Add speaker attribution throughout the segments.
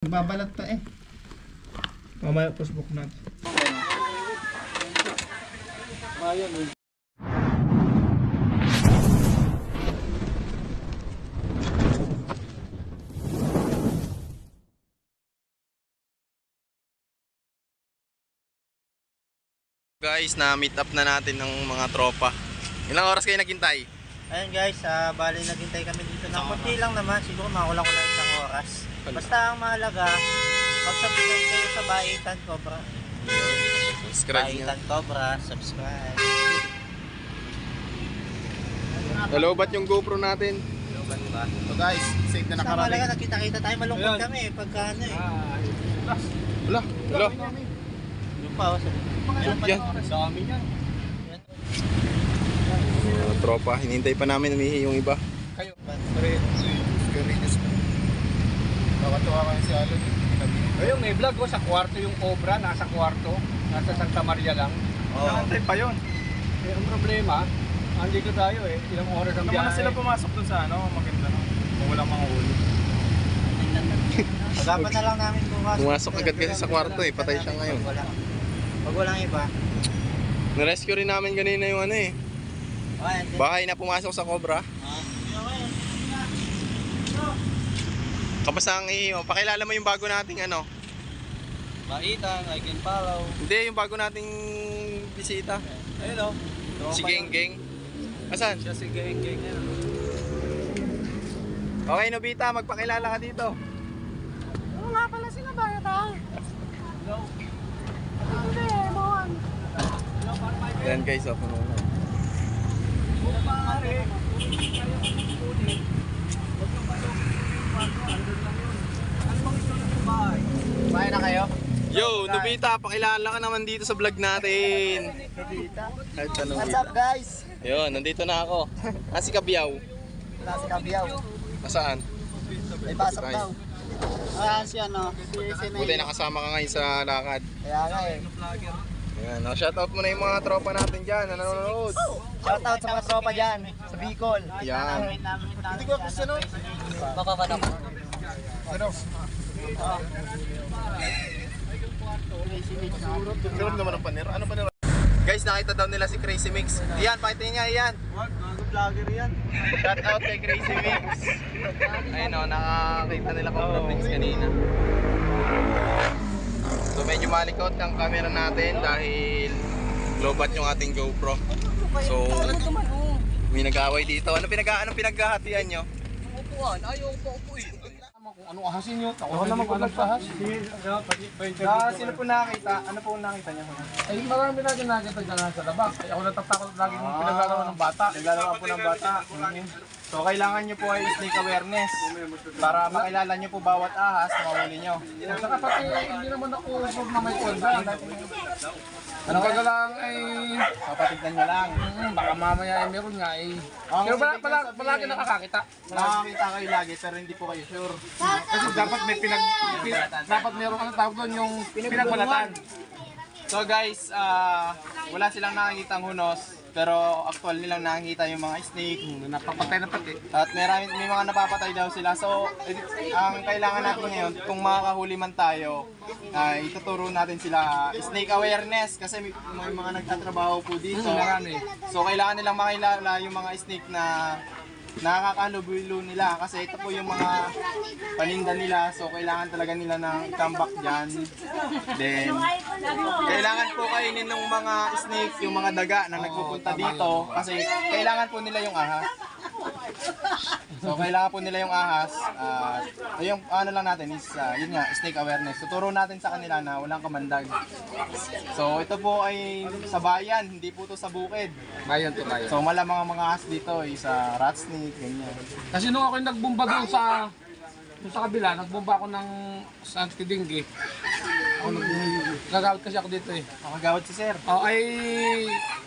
Speaker 1: Babalat pa eh. Mamaya Facebook natin.
Speaker 2: Guys, na-meet up na natin ng mga tropa. Ilang oras kayo naghintay?
Speaker 3: Ayun guys, bali naghintay kami dito ng konti lang naman. Siguro makulang isang oras. Basta ang mahalaga, mag-subscribe kayo sa Baitan Cobra.
Speaker 2: Subscribe nyo.
Speaker 3: Baitan Cobra, subscribe.
Speaker 2: Nalobat yung GoPro natin.
Speaker 1: So guys, safe na
Speaker 3: Basta
Speaker 1: nakarating.
Speaker 3: mahalaga, nakita-kita tayo. Malungkot kami pagka ano eh.
Speaker 2: Wala, wala.
Speaker 3: Yung pa,
Speaker 2: Yan.
Speaker 1: Dami yan.
Speaker 2: Tropa, hinintay pa namin umihi yung iba.
Speaker 1: Kayo. Karinis pa. Nakatuwa kayo si Alon.
Speaker 4: Ayun, may vlog ko sa kwarto yung Cobra, nasa kwarto, nasa Santa Maria lang.
Speaker 1: Nakantay pa yun.
Speaker 4: Eh, ang problema, andito tayo eh, ilang oras ang
Speaker 1: Naman na
Speaker 4: biyahe.
Speaker 1: sila pumasok dun sa ano, maganda no. Kung walang mga huli.
Speaker 3: Pag-apan na lang namin bukas.
Speaker 2: Pumasok agad kasi sa kwarto eh, patay siya ngayon.
Speaker 3: Pag walang iba.
Speaker 2: Narescue rin namin kanina yung ano eh. Bahay na pumasok sa Cobra. Kamusta ang iyo? Pakilala mo yung bago nating ano?
Speaker 3: Baitan, I can follow.
Speaker 2: Hindi, yung bago nating bisita.
Speaker 3: Ayun o.
Speaker 2: Si Geng Geng. Asan?
Speaker 3: Siya si Geng Geng yan.
Speaker 2: Okay, Nobita, magpakilala ka dito.
Speaker 5: Oo nga pala sila ba yun tayo? Hindi, mohon.
Speaker 2: Yan guys, oh, puno na.
Speaker 3: Kumain na kayo?
Speaker 2: Yo, Nobita, pakilala ka naman dito sa vlog natin. Kahit ano.
Speaker 3: What's up guys?
Speaker 2: Yun, nandito na ako. Ah, si Kabiyaw.
Speaker 3: Wala si Kabiyaw.
Speaker 2: Nasaan?
Speaker 3: May pasok daw. Ayan si ano, si
Speaker 2: Buti nakasama ka ngayon sa lakad.
Speaker 3: Kaya nga eh.
Speaker 2: Ayan, shoutout mo na yung mga tropa natin dyan na nanonood.
Speaker 3: Shoutout sa mga tropa dyan, sa Bicol.
Speaker 2: Yan.
Speaker 3: Hindi ko gusto no? Papapano ko.
Speaker 1: Ano? Sarap naman ang panero. Ano panero?
Speaker 2: Guys, nakita daw nila si Crazy Mix. Iyan, pakita niya, Iyan.
Speaker 3: Gago vlogger yan.
Speaker 2: Shoutout kay Crazy Mix. Ayun o, nakakita nila Cobra Mix kanina. So medyo malikot ang camera natin dahil lobat yung ating GoPro. So may nag-away dito. Anong pinaghahatian nyo?
Speaker 5: Upuan, ayaw pa upuin.
Speaker 1: Ano ahasin nyo? Ako naman kung nagpahas.
Speaker 4: Sino po nakakita? Ano po nakita niya?
Speaker 1: Ay, marami natin nakita dyan sa labas. Ay, ako natatakot laging pinaglalaman ng bata.
Speaker 4: Naglalaro po ng bata. So kailangan nyo po ay snake awareness para makilala nyo po bawat ahas na mahuli nyo.
Speaker 1: Saka pati hindi naman ako sure na may cobra. Ano ka lang ay
Speaker 4: Papatignan nyo lang.
Speaker 1: baka mamaya ay meron nga ay. Pero palagi nakakakita.
Speaker 4: Nakakita kayo lagi pero hindi po kayo sure.
Speaker 1: Kasi dapat may dapat meron ang tawag doon yung pinagmalatan.
Speaker 4: So guys, wala silang nakikitang hunos pero actual nilang nakikita yung mga snake.
Speaker 1: Napapatay na pati.
Speaker 4: At may mga napapatay daw sila. So, ang kailangan natin ngayon, kung makakahuli man tayo, ituturo natin sila snake awareness kasi may mga nagtatrabaho po dito.
Speaker 1: Marami.
Speaker 4: So, kailangan nilang makilala yung mga snake na nakakahalubilo nila kasi ito po yung mga paninda nila. So, kailangan talaga nila ng tambak dyan. Then, kailangan po kainin ng mga snake, yung mga daga na nagpupunta dito kasi kailangan po nila yung ahas. So kailangan po nila yung ahas. Yung ano lang natin is yun nga, snake awareness. Tuturo natin sa kanila na walang kamandag. So ito po ay sa bayan, hindi po to sa bukid.
Speaker 1: Bayan to bayan.
Speaker 4: So malamang ang mga ahas dito ay sa rat snake, ganyan.
Speaker 1: Kasi nung ako yung nagbomba doon sa kabila, nagbomba ako ng Santi Dingue. Nagawad kasi ako dito eh.
Speaker 4: Makagawad si sir.
Speaker 1: Ay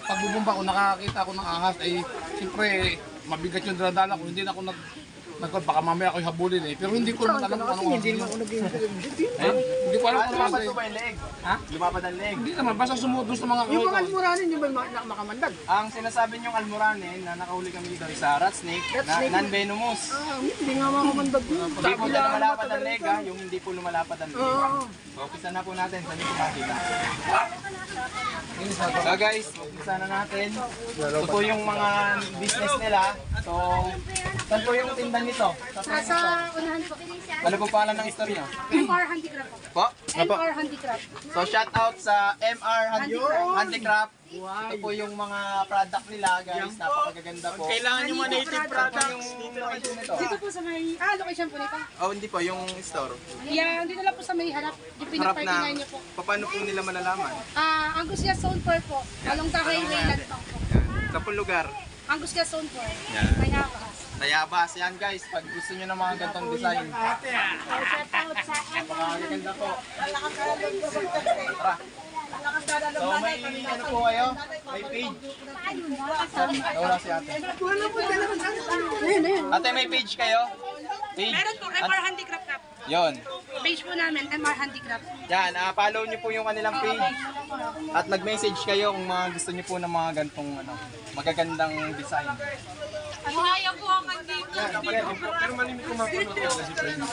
Speaker 1: pagbubomba ko, nakakita ako ng ahas ay siyempre mabigat yung daladala ko. Hindi na ako Baka mamaya ako'y habulin eh. Pero hindi ko naman alam kung anong hindi naman ako Hindi ko alam kung
Speaker 4: Lumapad
Speaker 1: ano.
Speaker 4: po ba yung leeg?
Speaker 1: Ha?
Speaker 4: Lumapad ang leeg.
Speaker 1: Hindi naman, basta sumunod sa mga
Speaker 5: Yung mga
Speaker 1: kaway ko.
Speaker 5: almoranin, yung ba makamandag?
Speaker 4: Ang sinasabi niyong almoranin na nakahuli kami dito ay sa rat snake na non-venomous.
Speaker 5: Hindi nga makamandag yun.
Speaker 4: Hindi po na lumalapad ang leg ha, yung hindi po lumalapad ang leg.
Speaker 5: Oo.
Speaker 4: Umpisa na po natin, saan niyo makita. So guys, umpisa na natin. Ito po yung mga business nila. So, saan po yung tindan nito?
Speaker 6: Nasa unahan po.
Speaker 4: Ano po pangalan ng istorya?
Speaker 6: MR Handicraft po.
Speaker 4: Po? Ano po?
Speaker 6: MR Handicraft.
Speaker 4: So shout out sa MR Handicraft. Ito po yung mga product nila guys, napakaganda po.
Speaker 3: Kailangan yung mga native products.
Speaker 4: Yung location nito.
Speaker 6: Dito po sa may, location po nito.
Speaker 4: Oh, hindi po, yung store.
Speaker 6: Yan, dito lang po sa may harap. Yung
Speaker 4: Harap na,
Speaker 6: pinapartinay niyo po.
Speaker 4: paano po nila malalaman?
Speaker 6: Angusia Zone 4 po. Along Takay Wayland po.
Speaker 4: Sa pong lugar.
Speaker 6: Angusia Zone 4.
Speaker 4: Yan.
Speaker 6: Mayabas.
Speaker 4: Tayabas, yan guys, pag gusto nyo ng mga gantong design.
Speaker 6: Shout out sa
Speaker 4: Napakaganda po. Tara. So may ano po kayo? May page. Wala si ate. Ate, may page kayo? Page.
Speaker 6: Meron po, MR Handicraft na.
Speaker 4: Yon.
Speaker 6: Page po namin, MR Handicraft.
Speaker 4: Yan, follow nyo po yung kanilang page. At mag-message kayo kung mga gusto nyo po ng mga gantong ano, magagandang design.
Speaker 6: Kaya po ang handicraft.
Speaker 4: Pero malimit ko mapanood kasi friends.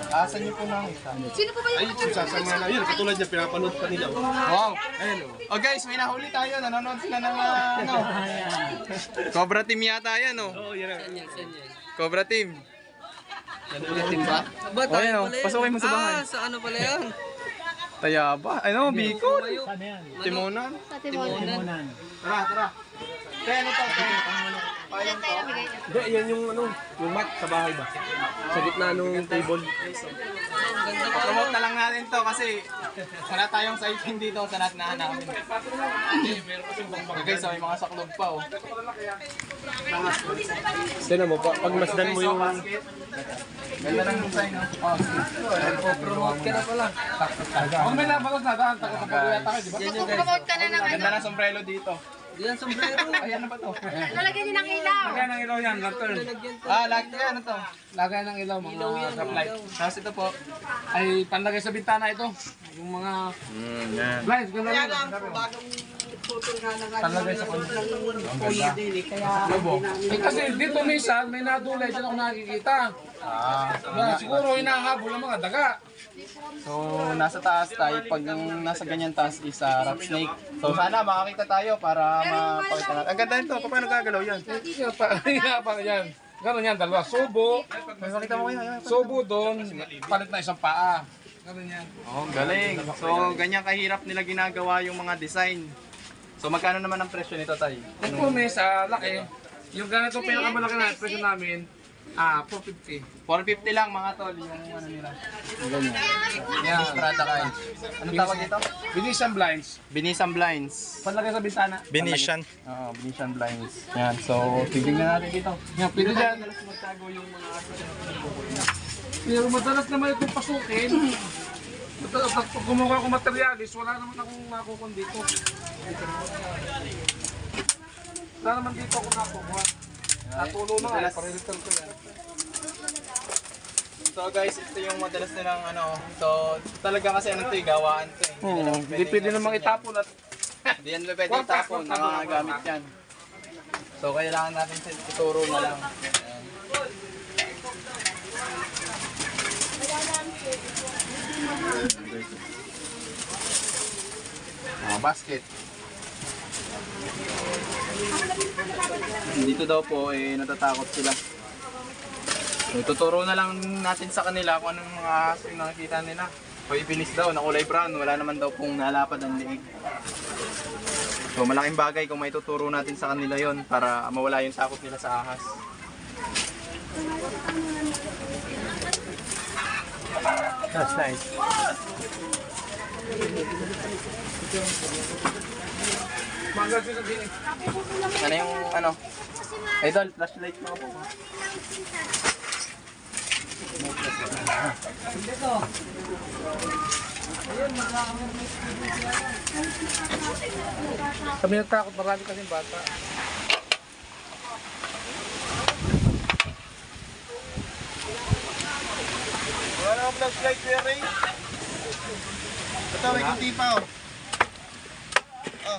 Speaker 4: Asan nyo po nakita?
Speaker 6: Sino po ba yung
Speaker 7: Sasama na yun, katulad niya, pinapanood pa nila.
Speaker 4: Wow! Oh guys, may nahuli tayo. Nanonood sila ng ano. Cobra Team yata yan, oh.
Speaker 7: Oo, yan.
Speaker 4: Cobra Team. Team ba? Oh, yan, oh. Pasukin mo sa bahay.
Speaker 5: Sa ano pala yan?
Speaker 4: Tayaba. Ano, Bicol. Timonan.
Speaker 6: Sa Timonan?
Speaker 4: Tara, tara. Kaya ano to? Payong to.
Speaker 7: Hindi, yan yung ano, yung mat sa bahay ba? Sa gitna nung table.
Speaker 4: Promote na lang natin to kasi wala tayong sighting dito sa lahat na namin. Okay, so may mga saklog pa, oh.
Speaker 7: Tignan mo, pag masdan mo yung...
Speaker 4: Ganda ng design, oh.
Speaker 5: Promote ka na pala.
Speaker 1: Kung may nabalas na daan, taga-taga yata kayo, di ba?
Speaker 6: Promote ka na ng
Speaker 4: Ganda ng sombrero dito.
Speaker 5: Diyan sombrero.
Speaker 4: Ayan na ba to?
Speaker 6: Lalagyan niyo ng ilaw.
Speaker 1: Lagay ng ilaw yan, lantern.
Speaker 4: Lagi ano to?
Speaker 1: Lagay ng ilaw, mga supply.
Speaker 4: Tapos ito po.
Speaker 1: Ay, panlagay sa bintana ito. Yung mga
Speaker 4: Yan.
Speaker 1: blinds, ganda lang. Panlagay sa kanya. Eh kasi dito minsan, may nadulay dyan ako nakikita. Siguro hinahabol ng mga daga.
Speaker 4: So, nasa taas tayo. Pag yung nasa ganyan taas is rat snake. So, sana makakita tayo para mapakita natin. Ang ganda nito. Paano gagalaw yan?
Speaker 1: Yan. Gano'n yan, dalawa. Subo.
Speaker 4: Makita mo kayo.
Speaker 1: Subo doon, palit na isang paa. Gano'n yan.
Speaker 4: Oh, galing. So, ganyan kahirap nila ginagawa yung mga design. So, magkano naman ang presyo nito, Tay?
Speaker 1: Kung kumi sa laki, yung ganito pinakamalaki na presyo namin, 450.
Speaker 4: 450 lang mga tol, yung ano nila. Ganyan. Yan, Prada kayo. Anong tawag dito?
Speaker 1: Venetian blinds.
Speaker 4: Binisan blinds.
Speaker 1: Panlagay sa bintana.
Speaker 2: Venetian.
Speaker 4: Oo, Venetian blinds. Yan, so tignan natin dito.
Speaker 1: Yan, pwede dyan.
Speaker 4: Magtago yung mga
Speaker 1: Pero madalas naman itong pasukin. Pag kumuha ko materialis, wala naman akong makukun dito. Wala naman dito ako nakukuha. Natulo na nga, pare-return ko yan.
Speaker 4: So guys, ito yung madalas nilang ano. So talaga kasi ano to, gawaan to eh.
Speaker 1: Hindi pwede namang itapon at
Speaker 4: Hindi yan pwede itapon, nakagamit yan. So kailangan natin ituro na lang. Basket. Dito daw po eh natatakot sila. So, tuturo na lang natin sa kanila kung anong mga aso yung nakikita nila. So ibilis daw na kulay brown, wala naman daw pong nalapad ang liig. So malaking bagay kung may tuturo natin sa kanila yon para mawala yung takot nila sa ahas.
Speaker 7: That's nice.
Speaker 4: Ano yung ano? Idol, flashlight mo po.
Speaker 1: kami natakot, marami kasing bata.
Speaker 4: flashlight, Kuya Ray. Ito, may kunti pa, oh. Oh.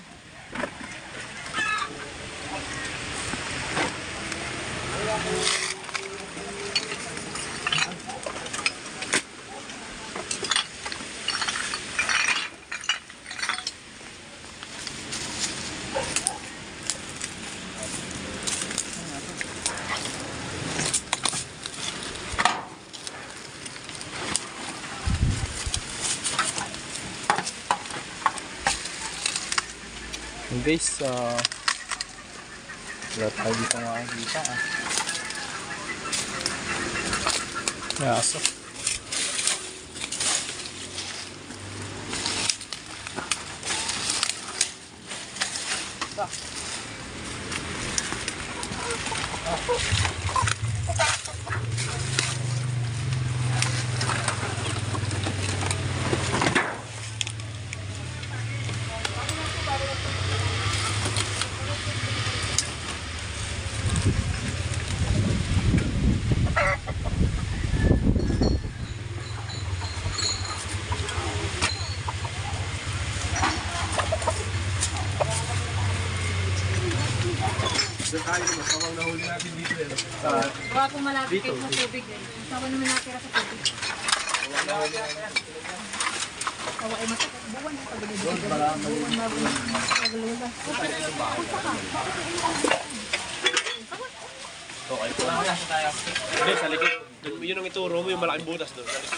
Speaker 2: Guys, wala tayo dito makakita Yaso.
Speaker 6: Baka kung malapit kayo sa tubig eh. Saka naman natira sa tubig. Kawa ay masakit. Buwan na pag-buwan. Buwan na pag-lula.
Speaker 7: Hindi, sa likod. Yun ang ituro mo, yung malaking butas doon. Sa likod.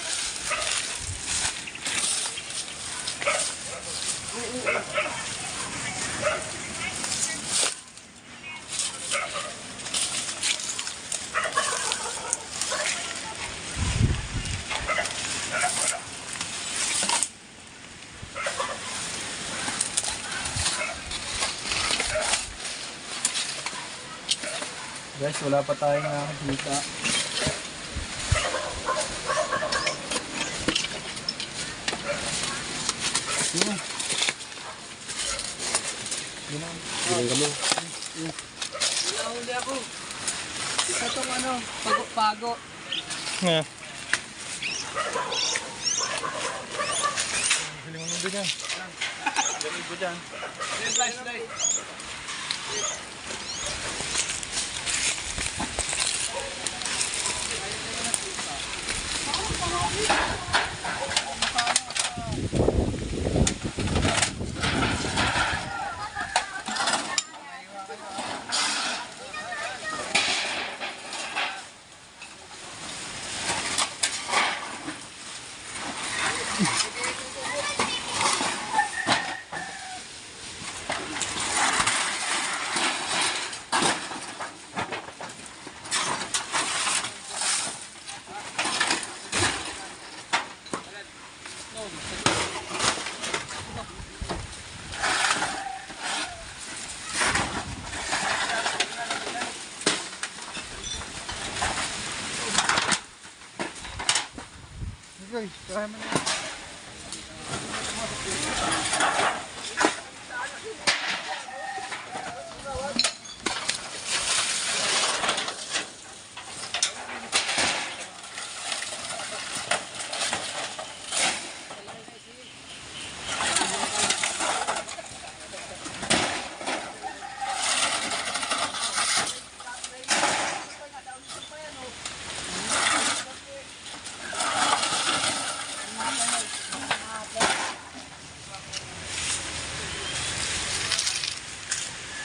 Speaker 2: Guys, wala pa tayong nakakita.
Speaker 5: Nahuli ako. Itong ano, pago-pago.
Speaker 2: Yeah.
Speaker 5: Yung flashlight.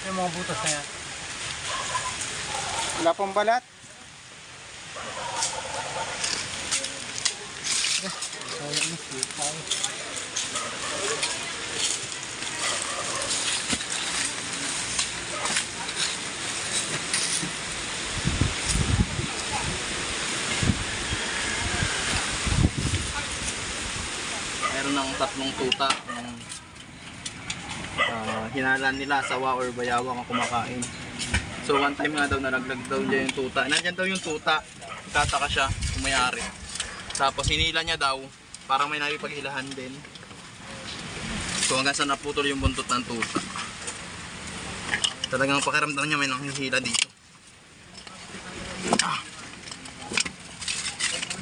Speaker 3: Yung mga butas na yan.
Speaker 4: Wala pong balat.
Speaker 2: Meron ng tatlong tuta. Hinalan nila sawa or bayawang ang kumakain. So one time nga daw nalaglag daw niya yung tuta. Nandyan daw yung tuta. Tataka siya, umayari. Tapos hinila niya daw, parang may nakipaghilahan din. So hanggang sa naputol yung buntot ng tuta. Talagang pakiramdam niya may nanghihila dito.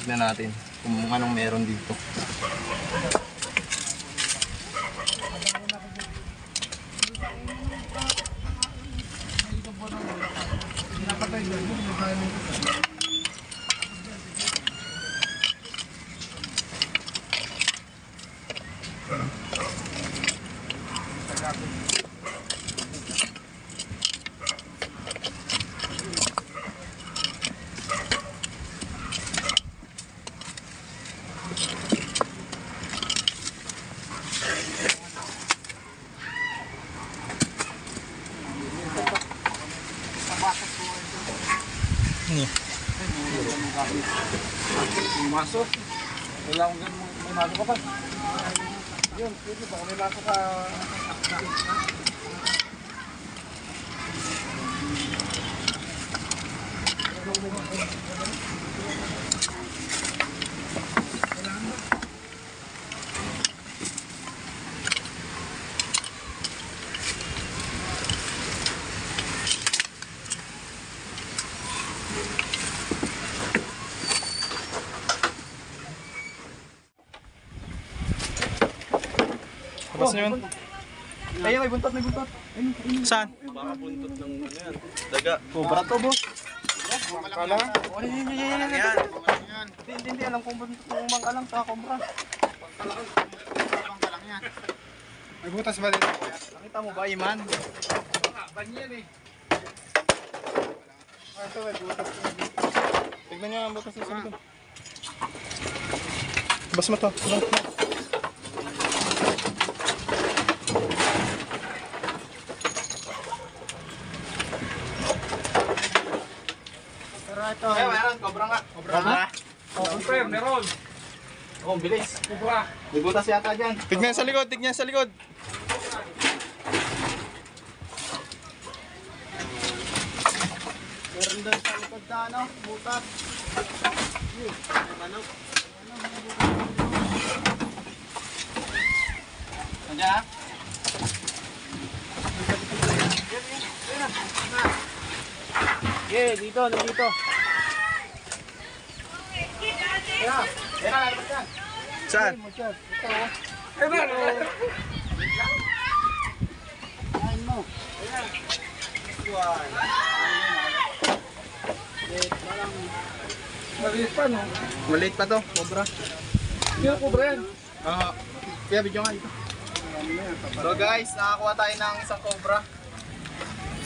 Speaker 2: Tignan natin. kung anong meron dito.
Speaker 1: Masok. Wala akong ganun. May masok ka pa. Yun, pwede ba? May masok ka.
Speaker 4: Tapos na yun. Ayun, may buntot, may buntot. Saan?
Speaker 7: Baka buntot ng ano yan. Daga.
Speaker 4: Cobra to, boss.
Speaker 1: Kala?
Speaker 4: Yan. Hindi, alam kong buntot ng umang alang sa cobra.
Speaker 1: May butas ba dito?
Speaker 4: Nakita mo ba, Iman?
Speaker 1: Banyan eh.
Speaker 4: Ito, may butas. Tignan nyo ang butas sa likod. Bas mo to.
Speaker 3: Pero ito,
Speaker 4: Meron, cobra nga. Cobra?
Speaker 1: Confirm, meron.
Speaker 4: Oh, bilis.
Speaker 1: Kubra.
Speaker 4: May butas yata dyan. Tignan sa likod, tignan sa likod.
Speaker 3: meron doon sa likod na ano, butas.
Speaker 4: Nandiyan ha?
Speaker 3: Yeah, dito, nandito.
Speaker 4: Saan?
Speaker 1: Eh na,
Speaker 3: Kain mo.
Speaker 1: maliit pa no?
Speaker 4: Maliit pa to, cobra.
Speaker 1: Hindi na kubra yan.
Speaker 4: Kaya video nga ito. So guys, nakakuha tayo ng isang cobra.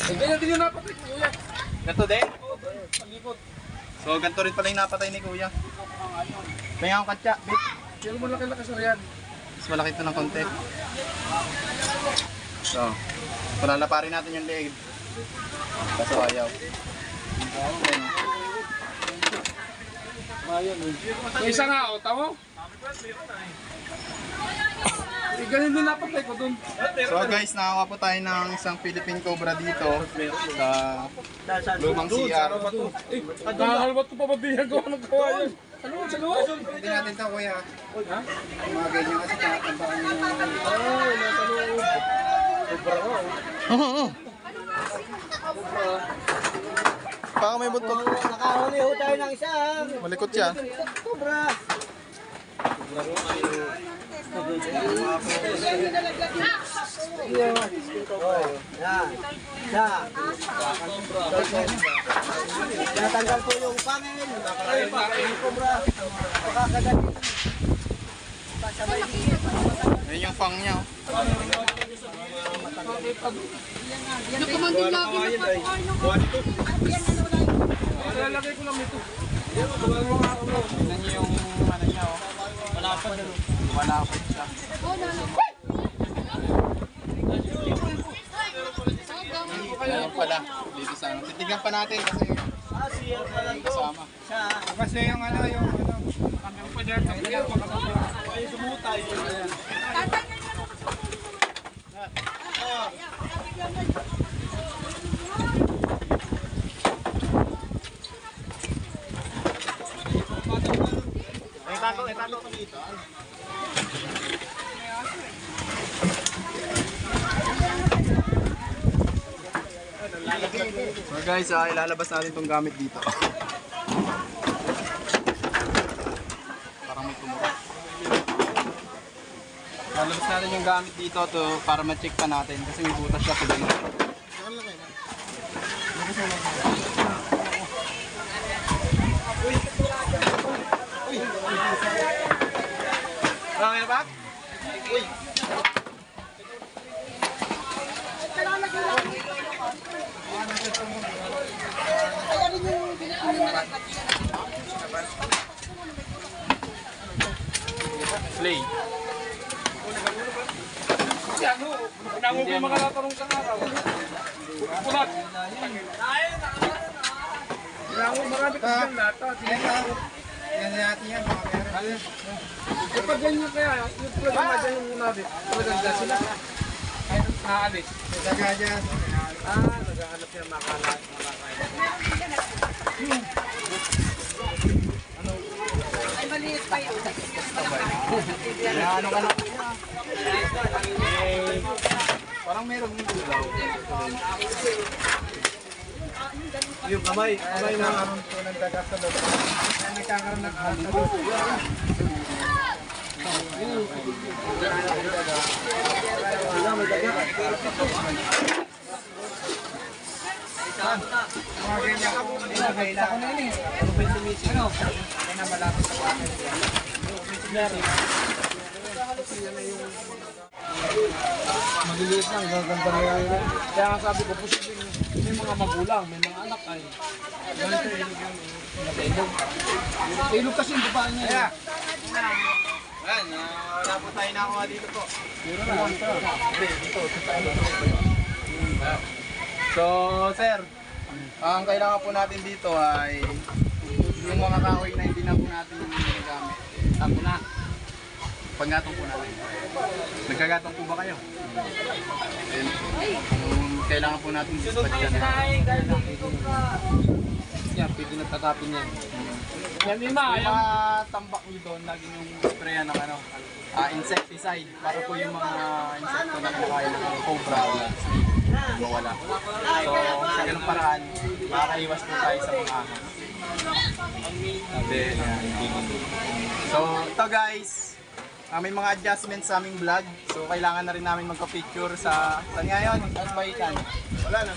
Speaker 1: Eh, ganyan din yung napatay ko kuya.
Speaker 4: Ganito din.
Speaker 1: Palikot.
Speaker 4: So ganito rin pala yung napatay ni kuya. Kaya ang katsa, bit.
Speaker 1: Pero mo laki-laki sa riyan.
Speaker 4: Mas malaki ito ng konti. So, palalaparin natin yung leg. Kaso ayaw.
Speaker 1: Yung isa nga, o, tamo? Eh, ganyan din napatay ko dun.
Speaker 4: So guys, nakakuha po tayo ng isang Philippine Cobra dito sa lumang CR.
Speaker 1: Eh, nakakalbat ko pa ba diyan ko anong kawayan? Ano mo sa gawa?
Speaker 4: Hindi natin ito kuya. Ha? Mga ganyan kasi tinatambakan nyo.
Speaker 1: Ay, nasa loob. Kubra ko.
Speaker 4: Oo. Baka may buntot.
Speaker 3: Nakahuli ho tayo ng isa.
Speaker 4: Malikot siya.
Speaker 3: Cobra. Yan. Isa. Natanggal po yung pangil. Yung cobra. Pakakagat.
Speaker 4: Ayun yung fang niya.
Speaker 6: Nakumanding lagi na
Speaker 1: Lalagay ko lang ito.
Speaker 4: Tignan niyo yung ano niya. Malapad siya. Ayun pala. Dito sa ano. Titignan pa natin kasi kasama.
Speaker 1: Kasi yung ano, kambing pa dyan. Sumutay.
Speaker 4: Itago ko dito. So guys, ilalabas natin itong gamit dito. Lalabas natin yung gamit dito to para ma-check pa natin kasi may butas siya pag ganun. Okay na ba? Uy! Play.
Speaker 1: Kasi ano, nango ko mga natanong sa araw. Pulat. Nango marami kasi ng lata.
Speaker 4: Yan natin yan, mga meron.
Speaker 1: Kapag ganyan kaya, yung problema dyan yung muna din. Talagang dyan sila. Ay, naalis.
Speaker 4: Daga dyan.
Speaker 1: Naghahanap yan makalat.
Speaker 6: Ay, maliit pa yun.
Speaker 4: Ano ka na? Parang meron yung gulaw.
Speaker 7: Yung kamay na.
Speaker 4: Nagkakaroon po ng daga sa loob. Nagkakaroon ng daga sa loob. Mga ganyan ka po. Ako na yun eh. Ano ba yung sumisip? Ano? Kaya na malapit sa bakit.
Speaker 1: Maliliit lang, gaganda na yan. Kaya nga sabi ko, posibleng may mga magulang, may mga anak ay. Ganun sa ilog yung ilog. Ilog kasi yung baba niya.
Speaker 4: Kaya. Ayan, wala po tayo nakuha dito po. So, sir, ang kailangan po natin dito ay yung mga kahoy na hindi na po natin ginagamit. Tapo na. Paggatong po natin. Nagkagatong po ba kayo? Then, kailangan po natin dispatch yan.
Speaker 1: Yan, pwede nagtatapin yan. Yan, Ima.
Speaker 4: Yung mga tambak nyo doon, lagi yung sprayan ng ano, insecticide para po yung mga insekto na kumakain ng cobra o snake mawala. So, sa ganung paraan, makakaiwas po tayo sa mga ahas. Then, so, ito guys, may mga adjustments sa aming vlog. So, kailangan na rin namin magpa-picture sa... Saan nga yun? Sa Baitan. Wala na.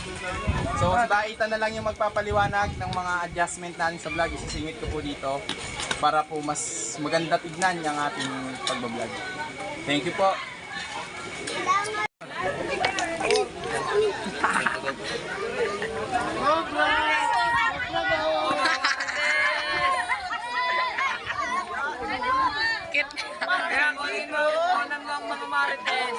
Speaker 4: So, sa Baitan na lang yung magpapaliwanag ng mga adjustment natin sa vlog. Isisingit ko po dito para po mas maganda tignan yung ating pagbablog. Thank you po.
Speaker 5: Kaya kunin mo, kunan mo ang mga marites.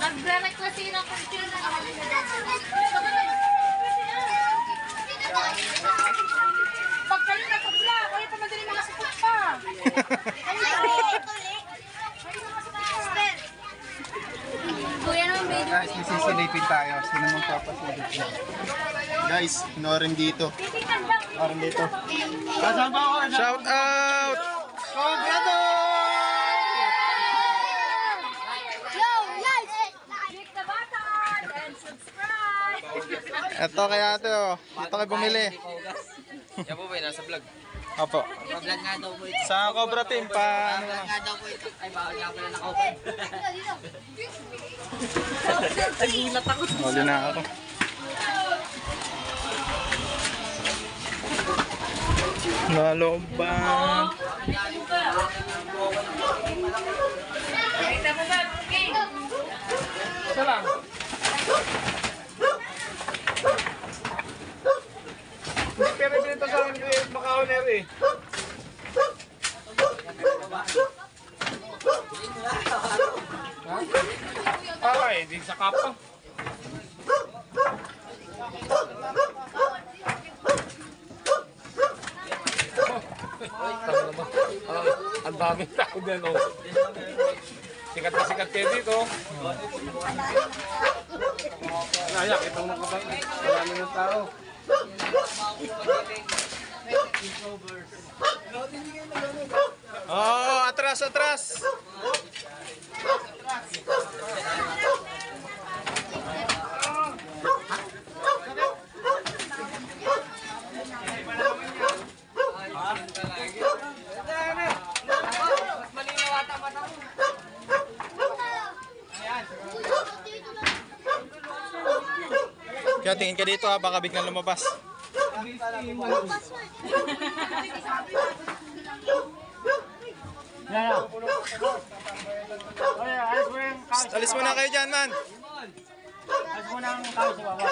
Speaker 6: Nagre-request sila kung sino na pag kayo natapla, kayo pa madali makasipot pa. Kuya naman, baby.
Speaker 4: Guys, nisisilipin tayo. Sino mong papasilip na? Guys, inorin dito. Inorin dito. Shout out!
Speaker 6: Yo, guys! Click the button and subscribe!
Speaker 4: Ito kaya ate oh. Dito kayo bumili.
Speaker 2: Yan po ba yun? Nasa vlog?
Speaker 4: Opo.
Speaker 5: Vlog nga daw po ito.
Speaker 4: Sa Cobra Team pa ano
Speaker 5: Vlog
Speaker 4: lang.
Speaker 5: nga daw po ito. Ay, bawal nga pala naka-open. Nagulat ako.
Speaker 4: Huli na ako. Laloban.
Speaker 1: Isa lang. Pero dito sa akin, makauner eh. Okay, di sa kapang. Ang daming tao dyan, oh. Sikat na sikat kayo dito. Nayak, itong nakabang. Marami ng tao.
Speaker 4: Oh, atras, atras. Kaya tingin ka dito ha, baka biglang lumabas. Alis mo na kayo dyan, man.
Speaker 3: Alis mo nang kayo sa baba.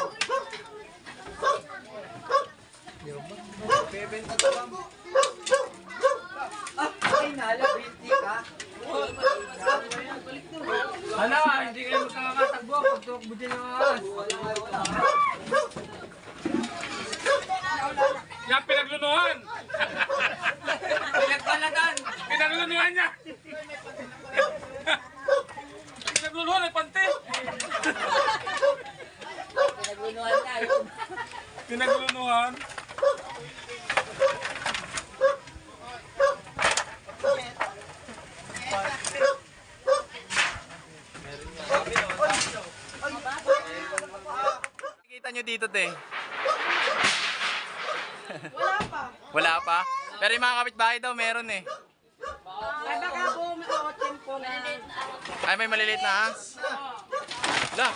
Speaker 5: Hala, hindi kayo magkakatagbo pag tumakbo dyan ng ahas. Yan, pinaglunuhan! Pinagpalatan! Pinaglunuhan niya! Pinaglunuhan, ay pante! Pinaglunuhan tayo. Pinaglunuhan?
Speaker 2: Kita nyo dito, te.
Speaker 6: Wala pa.
Speaker 2: Wala pa? Pero yung mga kapitbahay daw, meron eh.
Speaker 6: Ay, baka po may otin po na.
Speaker 2: Ay, may maliliit na ahas. La.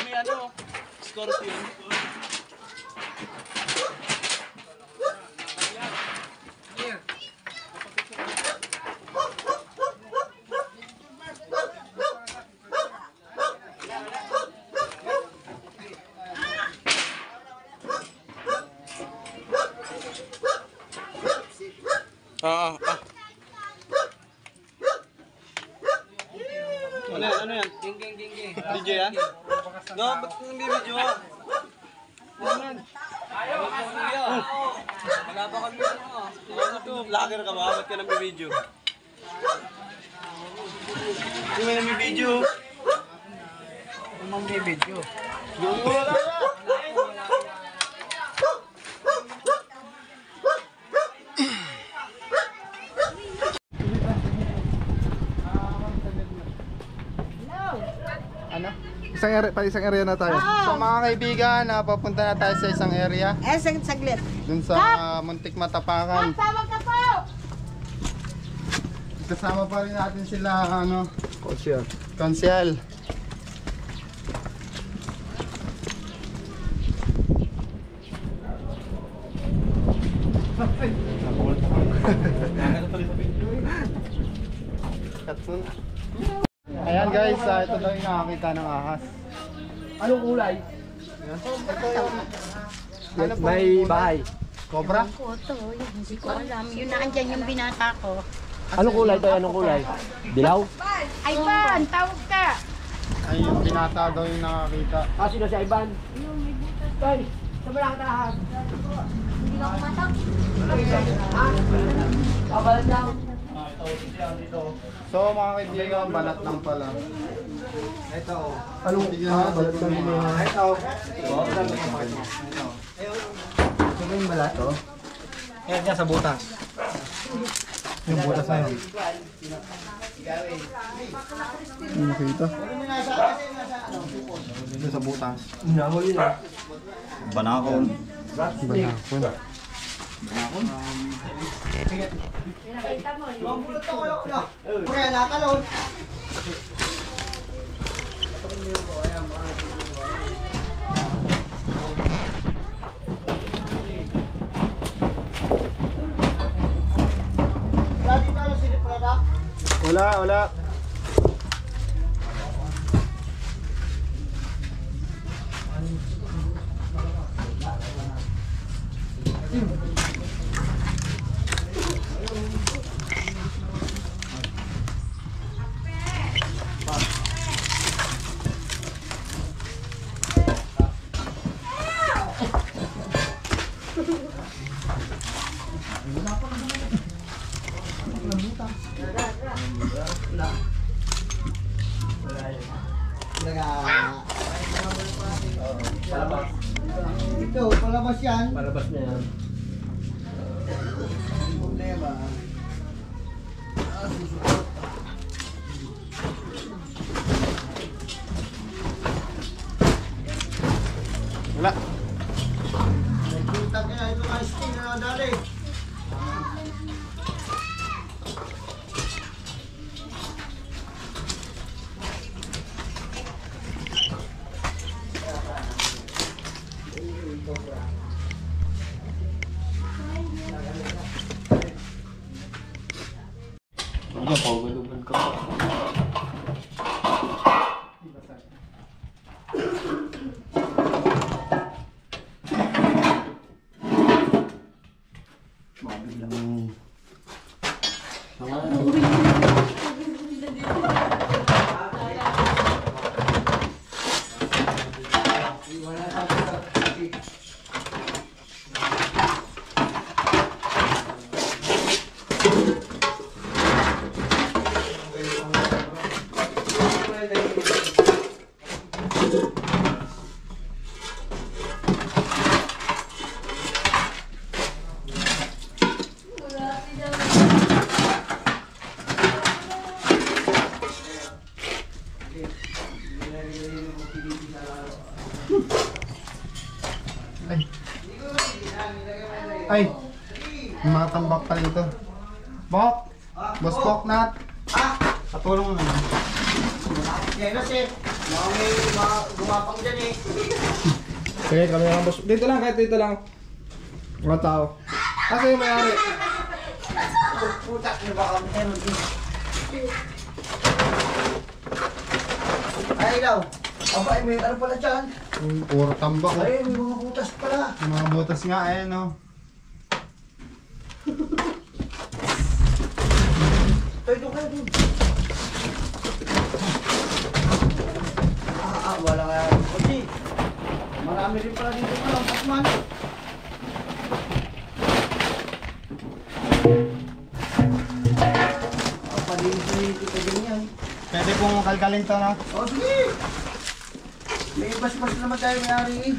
Speaker 4: May ano, scorpion.
Speaker 2: Oo,
Speaker 4: Ano yan? DJ yan? No, ba't hindi video? Wala pa kami ano to, vlogger ka ba? Ba't ka nang video? Hindi mo nang video.
Speaker 3: Umang may video.
Speaker 4: Yung wala na! Ano?
Speaker 7: Isang area na tayo.
Speaker 4: So mga kaibigan, papunta na tayo sa isang area.
Speaker 6: Saglit.
Speaker 4: Dun sa Muntik Matapakan.
Speaker 6: Tawag ka po!
Speaker 4: Kasama pa rin natin sila, ano,
Speaker 7: Konsyel.
Speaker 4: Konsyel. Ayan guys, ito daw yung nakakita ng ahas.
Speaker 7: Anong kulay?
Speaker 4: Ito yung... Ano po?
Speaker 7: May bahay.
Speaker 4: Cobra?
Speaker 6: Ko to, hindi ko alam. Yun na andyan yung binata ko.
Speaker 7: Anong kulay to? Anong kulay? Dilaw?
Speaker 6: Ay, Pan, tawag ka!
Speaker 4: Ay, yung binata daw yung nakakita.
Speaker 7: Ah, sino si Ivan? Tay, sa malaki tahan.
Speaker 6: Hindi na kumatak.
Speaker 7: Kabalat lang.
Speaker 4: So mga kaibigan, balat lang pala.
Speaker 7: Anong balat lang yun?
Speaker 3: Ito yung balat, oh. Yan dyan sa butas.
Speaker 4: Yung butas na yun. Hindi nakita. Dito sa butas.
Speaker 7: Nahuli na.
Speaker 4: Banakon. Wala.
Speaker 3: Ito, palabas yan.
Speaker 7: Palabas na yan.
Speaker 3: Problema.
Speaker 4: Wala.
Speaker 3: Nagpunta kaya ito nga sting na nadali.
Speaker 7: Ano, paugalugan ka pa. Mabiglang...
Speaker 4: Ay, may mga tambak pa dito. Bok! Boss Bok Nat! Patulong mo naman.
Speaker 3: Yan kasi, may gumapang dyan eh.
Speaker 4: Sige, kami lang boss. Dito lang, kahit dito lang. Mga tao. Kasi yung may-ari.
Speaker 3: Puta, ano ba kami tayo Ay, ilaw. Aba, may ano pala dyan?
Speaker 4: Puro tambak.
Speaker 3: Ay, may mga butas pala.
Speaker 4: Yung mga butas nga, ayan o.
Speaker 3: Tayo doon kayo doon. Wala nga. Kasi, marami rin pala dito pala. Patman. Palinis kita ganyan.
Speaker 4: Pwede pong kalkalin to, no?
Speaker 3: O, sige. May bas-bas naman tayo may-ari eh.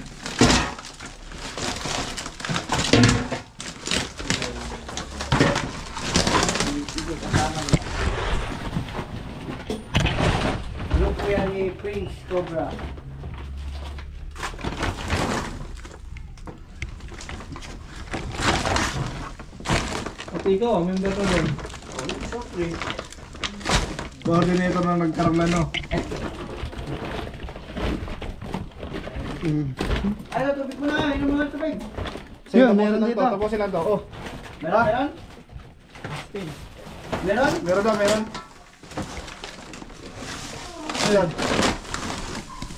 Speaker 3: Ano po yan ni Prince Cobra?
Speaker 4: Pati ikaw, member ko din. Coordinator na nagkarlano.
Speaker 3: Ay, tubig mo na. Inom mo na tubig.
Speaker 4: Sige, meron dito. Tapusin lang to. Oh,
Speaker 3: Meron? Meron? Meron?
Speaker 4: meron daw, meron. Ayan.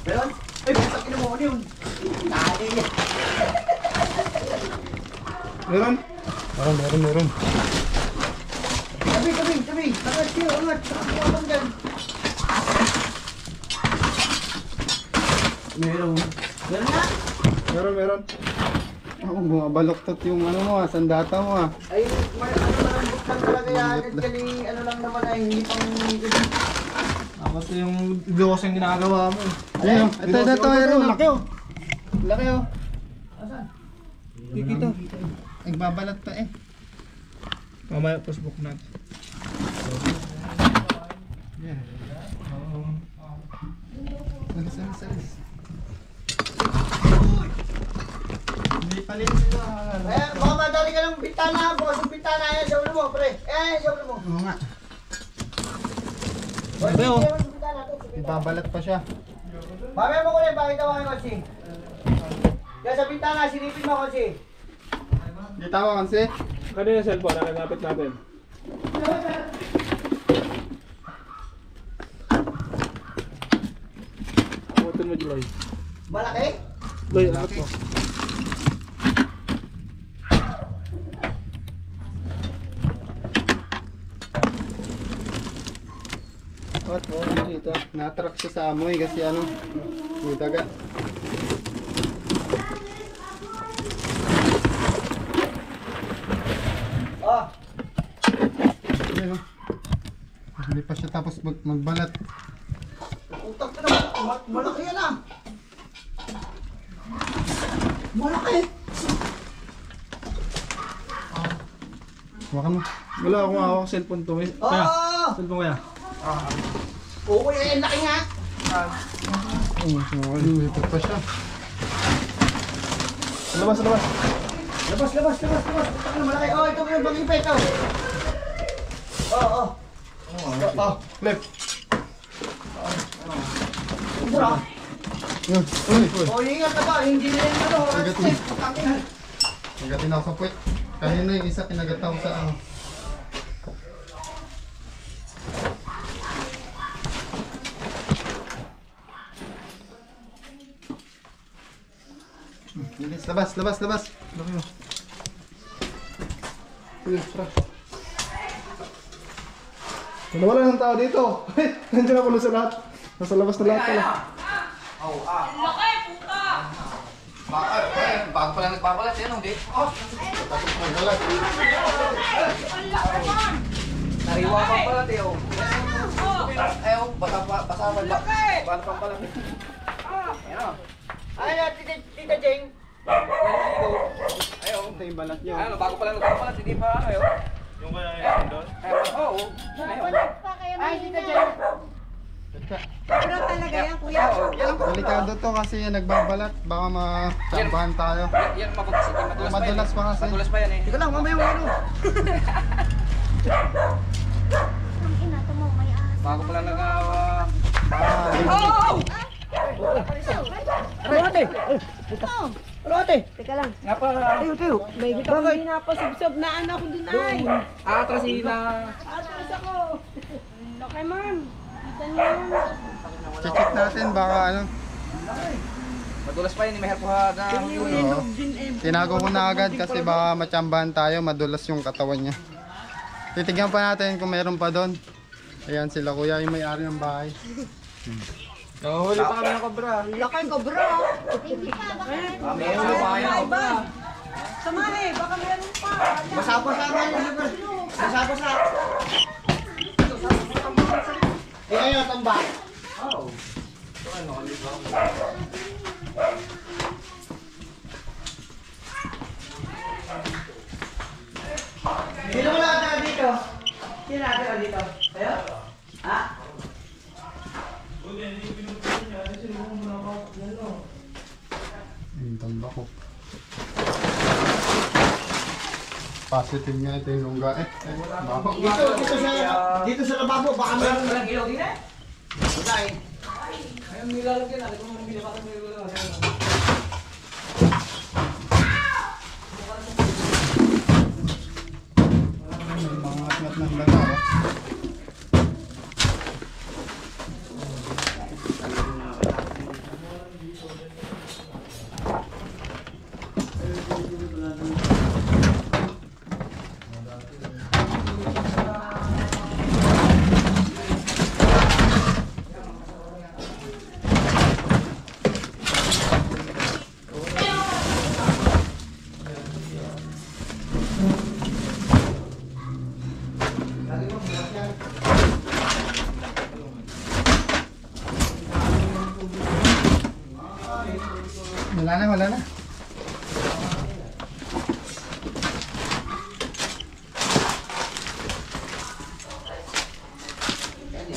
Speaker 3: Meron? Ay, busak inom mo ano yun. Tali niya.
Speaker 4: Meron? Meron.
Speaker 3: Tabi. Angat siya, angat. Angat dyan. Meron. Meron na?
Speaker 4: Meron. Oh, bumabaloktot yung ano mo, sandata mo ah.
Speaker 3: Ay, malambot lang talaga yan. Actually, ano lang naman ay hindi pang...
Speaker 4: Tapos yung videos yung ginagawa mo. Ayun, ito, meron. Laki oh. Laki oh.
Speaker 3: Asan?
Speaker 4: Kikito. Nagbabalat pa eh. Mamaya Facebook natin. Yeah. Salis. Hindi pa rin sila.
Speaker 3: Eh, baka madali ka ng bintana. Bukas yung bintana yan sa ulo mo, pre. Sa ulo mo.
Speaker 4: Oo nga.
Speaker 3: Ito
Speaker 4: oh.
Speaker 3: yun.
Speaker 4: Ibabalat pa siya.
Speaker 3: Mamaya mo ko rin, pakita mo kayo, Konsi. Yan sa bintana, silipin mo, Konsi.
Speaker 4: Di tawa kasi.
Speaker 7: Kanina yung cellphone, nakagapit natin. Amotin mo, Juloy.
Speaker 3: Malaki?
Speaker 7: Loy, angat mo.
Speaker 4: At dito. Na-attract siya sa amoy kasi ano, may daga.
Speaker 3: Oh,
Speaker 4: Ayun, oh. Hindi pa siya tapos magbalat.
Speaker 3: utak ka naman. Malaki yan ah. Malaki.
Speaker 4: Hawakan mo.
Speaker 7: Wala akong hawak cellphone to. Kaya,
Speaker 3: Oh!
Speaker 7: cellphone kaya.
Speaker 3: Oo, yan, laki nga.
Speaker 4: Ito pa siya.
Speaker 7: Labas.
Speaker 3: Labas. Utak na malaki. Oh, ito yung pag-ipit, oh. Oh.
Speaker 4: Flip.
Speaker 3: Bura.
Speaker 4: Yun. Uy.
Speaker 3: Oh, ingat ka ba? Hindi na yung ano.
Speaker 4: Agatin. Nagatin ako sa puwet. Kanina yung isa kinagataw sa ano. Labas, labas, labas. Laki mo. Sige, tara. Wala ng tao dito. Nandiyan na pala sa lahat. Nasa labas na lahat pala.
Speaker 2: Bago pa lang nagpapalat yan, hindi? Nariwa pa pala, Teo. Ayaw, basa pa ba? Paano pa pala?
Speaker 3: Ay, Tita Jeng.
Speaker 2: Ayaw.
Speaker 4: Ito yung balat nyo.
Speaker 2: Ano, bago pa lang nagpapalat, hindi pa ayaw.
Speaker 4: Yung kaya yung doon?
Speaker 2: Oo.
Speaker 6: Ay, Tita Jeng. Pero talaga yan, kuya.
Speaker 4: Delikado to kasi yan nagbabalat. Baka matsambahan tayo.
Speaker 2: Yan, madulas pa yan.
Speaker 4: Madulas pa kasi.
Speaker 2: Madulas pa yan eh.
Speaker 7: Teka lang, mamaya mo ano.
Speaker 6: Ang ina, mo, may ahas.
Speaker 2: Bago pa lang nagawa.
Speaker 7: Ate! Ano ate?
Speaker 6: Teka lang.
Speaker 2: Nga pa.
Speaker 7: Tayo, tayo.
Speaker 6: May kita ko hindi napasubsob na anak ko din ay.
Speaker 2: Atrasina.
Speaker 6: Atras ako. Okay, ma'am. Kita niyo yan.
Speaker 4: Check natin baka ano.
Speaker 2: Madulas pa yan, may herpuha na.
Speaker 4: Oo. Tinago ko na agad kasi baka matsambahan tayo. Madulas yung katawan niya. Titignan pa natin kung meron pa doon. Ayan sila kuya, yung may-ari ng bahay.
Speaker 7: Nahuli pa kami ng kobra.
Speaker 6: Laki ko, bro. Hindi pa, baka
Speaker 2: Meron pa yan.
Speaker 6: Samahe, baka meron pa.
Speaker 7: Basa-basa ka yun. Basa-basa. Di kayo tambak. Sino mo nakatira dito? Sino nakatira dito? Kayo? Ha?
Speaker 4: Yung tambak ko. Positive nga ito yung lungga. Bako.
Speaker 7: Dito sa lababo, baka meron.
Speaker 2: Walang ilaw din eh.
Speaker 7: Pagkain.
Speaker 2: Ayun, nilalagyan natin kung hindi pa kami
Speaker 4: Mga atmat ng daga. Wala na, wala na.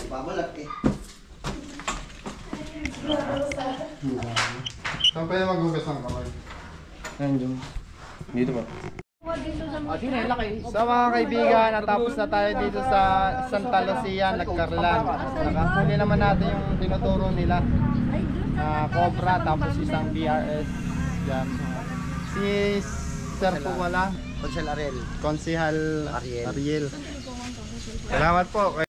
Speaker 7: Babalak eh.
Speaker 4: Saan pa yung maghugas ng kamay?
Speaker 7: Nandiyan. Dito ba?
Speaker 4: So mga kaibigan, natapos na tayo dito sa Santa Lucia, Nagcarlan. Nakahuli naman natin yung tinuturo nila. Cobra, tapos isang BRS. Yan. Si Sir po wala.
Speaker 7: Konsel Ariel.
Speaker 4: Konsihal
Speaker 7: Ariel.
Speaker 4: Ariel. Salamat po.